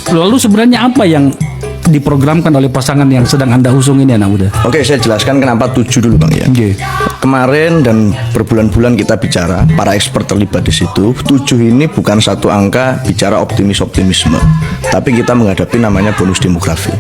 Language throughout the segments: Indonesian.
Lalu sebenarnya apa yang diprogramkan oleh pasangan yang sedang Anda usung ini, anak muda? Oke, saya jelaskan kenapa 7 dulu Bang ya. Oke. Kemarin dan berbulan-bulan kita bicara, para expert terlibat di situ. 7 ini bukan satu angka bicara optimisme, tapi kita menghadapi namanya bonus demografi.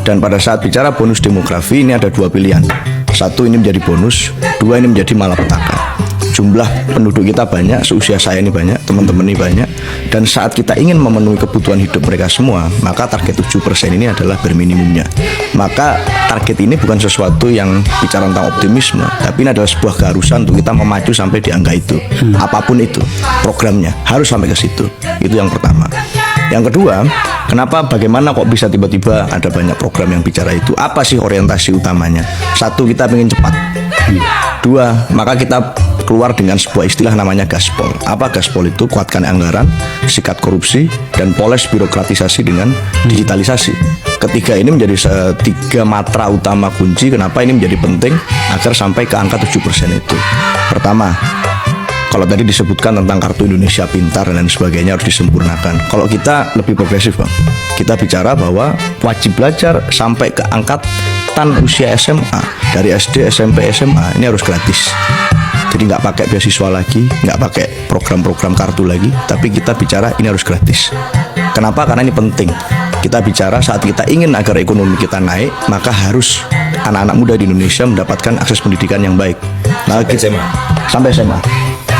Dan pada saat bicara bonus demografi ini ada dua pilihan. Satu, ini menjadi bonus, dua, ini menjadi malapetaka. Jumlah penduduk kita banyak, seusia saya ini banyak, teman-teman ini banyak, dan saat kita ingin memenuhi kebutuhan hidup mereka semua, maka target 7% ini adalah berminimumnya. Maka target ini bukan sesuatu yang bicara tentang optimisme, tapi ini adalah sebuah keharusan untuk kita memacu sampai di angka itu. Apapun itu programnya harus sampai ke situ. Itu yang pertama. Yang kedua, bagaimana kok bisa tiba-tiba ada banyak program yang bicara itu? Apa sih orientasi utamanya? Satu, kita ingin cepat. Dua, maka kita keluar dengan sebuah istilah namanya gaspol. Apa gaspol itu? Kuatkan anggaran, sikat korupsi, dan poles birokratisasi dengan digitalisasi. Ketiga ini menjadi tiga matra utama kunci kenapa ini menjadi penting agar sampai ke angka 7% itu. Pertama, kalau tadi disebutkan tentang kartu Indonesia Pintar dan lain sebagainya harus disempurnakan. Kalau kita lebih progresif Bang, kita bicara bahwa wajib belajar sampai ke angkatan usia SMA, dari SD, SMP, SMA ini harus gratis. Jadi nggak pakai beasiswa lagi, nggak pakai program-program kartu lagi, tapi kita bicara ini harus gratis. Kenapa? Karena ini penting. Kita bicara saat kita ingin agar ekonomi kita naik, maka harus anak-anak muda di Indonesia mendapatkan akses pendidikan yang baik. Nah, sampai SMA.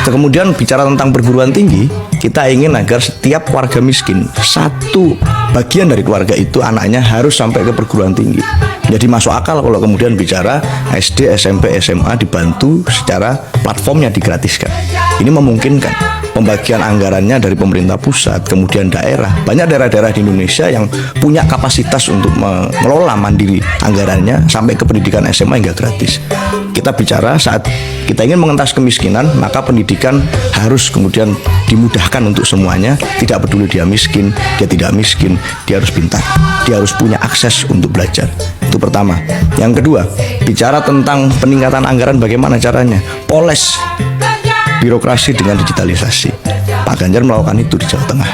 Kemudian bicara tentang perguruan tinggi, kita ingin agar setiap warga miskin, satu bagian dari keluarga itu anaknya harus sampai ke perguruan tinggi. Jadi masuk akal kalau kemudian bicara SD, SMP, SMA dibantu secara platformnya digratiskan. Ini memungkinkan pembagian anggarannya dari pemerintah pusat, kemudian daerah. Banyak daerah-daerah di Indonesia yang punya kapasitas untuk mengelola mandiri anggarannya sampai ke pendidikan SMA hingga gratis. Kita bicara saat kita ingin mengentas kemiskinan, maka pendidikan harus kemudian dimudahkan untuk semuanya. Tidak peduli dia miskin, dia tidak miskin, dia harus pintar, dia harus punya akses untuk belajar. Itu pertama. Yang kedua, bicara tentang peningkatan anggaran, bagaimana caranya? Poles birokrasi dengan digitalisasi. Pak Ganjar melakukan itu di Jawa Tengah.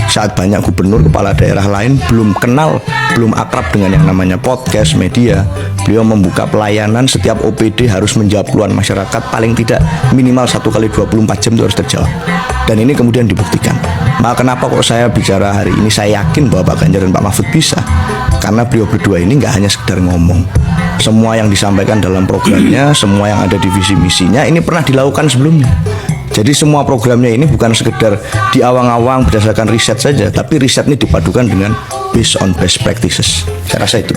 Saat banyak gubernur, kepala daerah lain belum kenal, belum akrab dengan yang namanya podcast, media, beliau membuka pelayanan setiap OPD harus menjawab keluhan masyarakat paling tidak minimal 1 kali 24 jam itu harus terjawab. Dan ini kemudian dibuktikan. Maka kenapa kok saya bicara hari ini, saya yakin bahwa Pak Ganjar dan Pak Mahfud bisa. Karena beliau berdua ini nggak hanya sekedar ngomong. Semua yang disampaikan dalam programnya, semua yang ada di visi misinya, ini pernah dilakukan sebelumnya. Jadi semua programnya ini bukan sekedar diawang-awang berdasarkan riset saja, tapi riset ini dipadukan dengan based on best practices. Saya rasa itu.